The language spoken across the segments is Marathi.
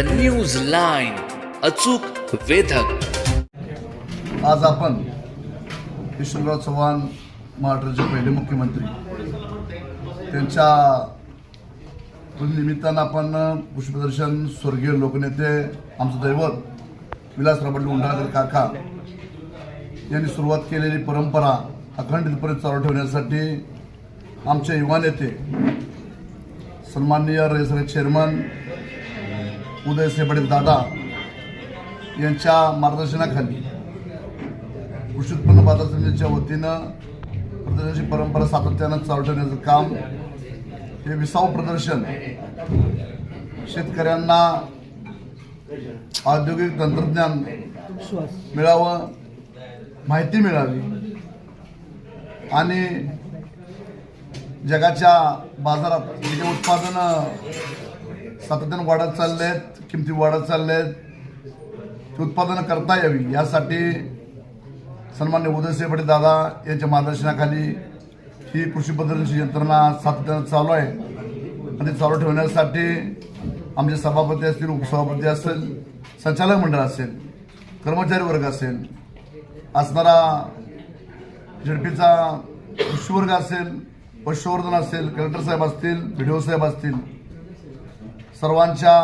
न्यूज लाईन, अचूक वेधक. आज आपण यशवंतराव चव्हाण महाराष्ट्राचे पहिले मुख्यमंत्री त्यांच्या निमित्तानं आपण पुष्पदर्शन स्वर्गीय लोकनेते आमचं दैवत विलासराव पाटील उंडाळकर काका यांनी सुरुवात केलेली परंपरा अखंडितपणे चालू ठेवण्यासाठी आमचे युवा नेते सन्माननीय रेल्वे चेअरमन उदयसिंह पाटील दादा यांच्या मार्गदर्शनाखाली कृषी उत्पन्न बाजार समितीच्या वतीनं प्रदर्शनाची परंपरा सातत्यानं चालू ठेवण्याचं काम हे 20वे प्रदर्शन शेतकऱ्यांना औद्योगिक तंत्रज्ञान मिळावं, माहिती मिळावी आणि जगाच्या बाजारात जे उत्पादनं सातत्यानं वाढत चालले आहेत, किमती वाढत चालल्या आहेत, ती उत्पादनं करता यावी यासाठी सन्मान्य उदयसिंह पाटील दादा यांच्या मार्गदर्शनाखाली ही कृषी प्रदर्शनाची यंत्रणा सातत्यानं चालू आहे आणि चालू ठेवण्यासाठी आमचे सभापती असतील, उपसभापती असेल, संचालक मंडळ असेल, कर्मचारी वर्ग असेल, असणारा झडपीचा कृषी वर्ग असेल, पशुसंवर्धन असेल, कलेक्टर साहेब असतील, BDO साहेब असतील, सर्वांच्या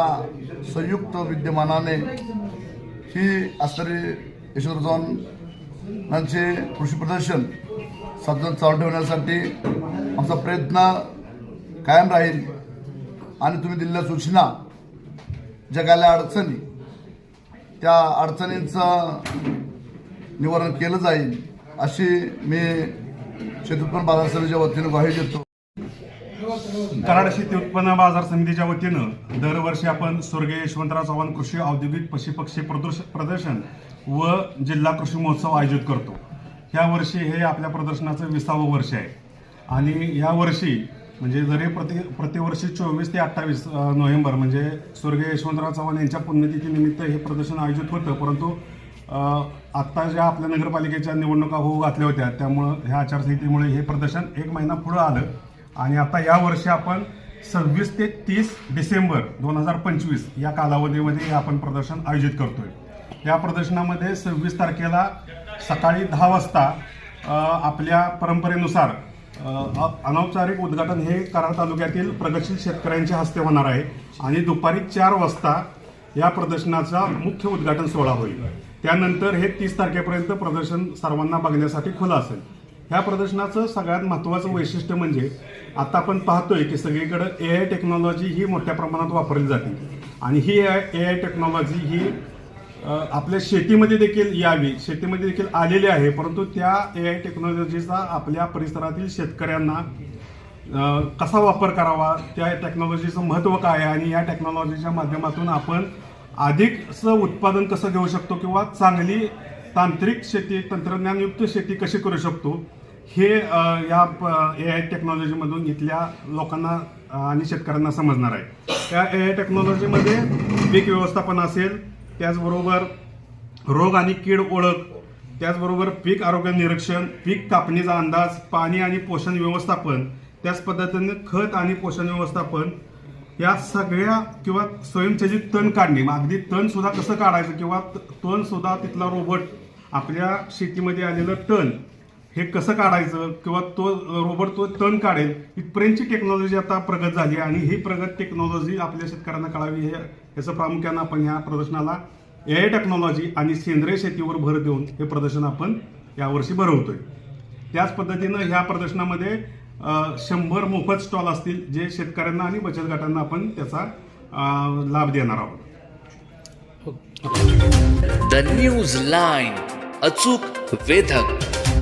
संयुक्त विद्यमानाने ही असणारी यशवंतराव चव्हाणांचे कृषी प्रदर्शन सातत्यानं चालू ठेवण्यासाठी आमचा प्रयत्न कायम राहील आणि तुम्ही दिलेल्या सूचना, जगाला अडचणी, त्या अडचणींचं निवारण केलं जाईल अशी मी शेती उत्पन्न बाजार समितीच्या वतीनं ग्वाही देतो. कराड शेती उत्पन्न बाजार समितीच्या वतीनं दरवर्षी आपण स्वर्गीय यशवंतराव चव्हाण कृषी औद्योगिक पशुपक्षी प्रदर्शन व जिल्हा कृषी महोत्सव आयोजित करतो. ह्या वर्षी हे आपल्या प्रदर्शनाचं 20वे वर्ष आहे आणि या वर्षी म्हणजे जरी प्रतिवर्षी 24 ते 28 नोव्हेंबर म्हणजे स्वर्गीय यशवंतराव चव्हाण यांच्या पुण्यतिथीनिमित्त हे प्रदर्शन आयोजित होतं, परंतु आत्ता ज्या आपल्या नगरपालिकेच्या निवडणुका होऊ घातल्या होत्या त्यामुळं ह्या आचारसंहितेमुळे हे प्रदर्शन 1 महिना पुढं आलं आणि आता या वर्षी आपण 26 ते 30 डिसेंबर 2025 या कालावधीमध्ये आपण प्रदर्शन आयोजित करतोय. या प्रदर्शनामध्ये 26 तारखेला सकाळी 10 वाजता आपल्या परंपरेनुसार अनौपचारिक उद्घाटन हे कराड तालुक्यातील प्रगतशील शेतकऱ्यांच्या हस्ते होणार आहे आणि दुपारी 4 वाजता या प्रदर्शनाचा मुख्य उद्घाटन सोहळा होईल. त्यानंतर हे 30 तारखेपर्यंत प्रदर्शन सर्वांना बघण्यासाठी खुलं असेल. ह्या प्रदर्शनाचं सगळ्यात महत्त्वाचं वैशिष्ट्य म्हणजे आता आपण पाहतोय की सगळीकडे AI टेक्नॉलॉजी ही मोठ्या प्रमाणात वापरली जाते आणि ही AI टेक्नॉलॉजी ही आपल्या शेतीमध्ये देखील यावी, शेतीमध्ये देखील आलेली आहे, परंतु त्या AI टेक्नॉलॉजीचा आपल्या परिसरातील शेतकऱ्यांना कसा वापर करावा, त्या टेक्नॉलॉजीचं महत्त्व काय आहे आणि या टेक्नॉलॉजीच्या माध्यमातून आपण अधिकचं उत्पादन कसं घेऊ शकतो किंवा चांगली तांत्रिक शेती, तंत्रज्ञानयुक्त शेती कशी करू शकतो हे या AI टेक्नॉलॉजीमधून इथल्या लोकांना आणि शेतकऱ्यांना समजणार आहे. त्या AI टेक्नॉलॉजीमध्ये पीक व्यवस्थापन असेल, त्याचबरोबर रोग आणि कीड ओळख, त्याचबरोबर पीक आरोग्य निरीक्षण, पीक कापणीचा अंदाज, पाणी आणि पोषण व्यवस्थापन, त्याच पद्धतीने खत आणि पोषण व्यवस्थापन, या सगळ्या किंवा स्वयंचलित तण काढणे, अगदी तण सुद्धा कसं काढायचं किंवा तण सुद्धा तिथला रोबोट आपल्या शेतीमध्ये आलेलं तण हे कसं काढायचं किंवा तो रोबोट तो तण काढेल इथपर्यंतची टेक्नॉलॉजी आता प्रगत झाली आणि ही प्रगत टेक्नॉलॉजी आपल्या शेतकऱ्यांना कळावी याचं प्रामुख्यानं आपण ह्या प्रदर्शनाला AI टेक्नॉलॉजी आणि सेंद्रिय शेतीवर भर देऊन हे प्रदर्शन आपण यावर्षी भरवतोय. त्याच पद्धतीनं ह्या प्रदर्शनामध्ये 100 मोफत स्टॉल असतील जे शेतकऱ्यांना आणि बचत गटांना आपण त्याचा लाभ देणार आहोत. न्यूज लाईन, अचूक वेधक.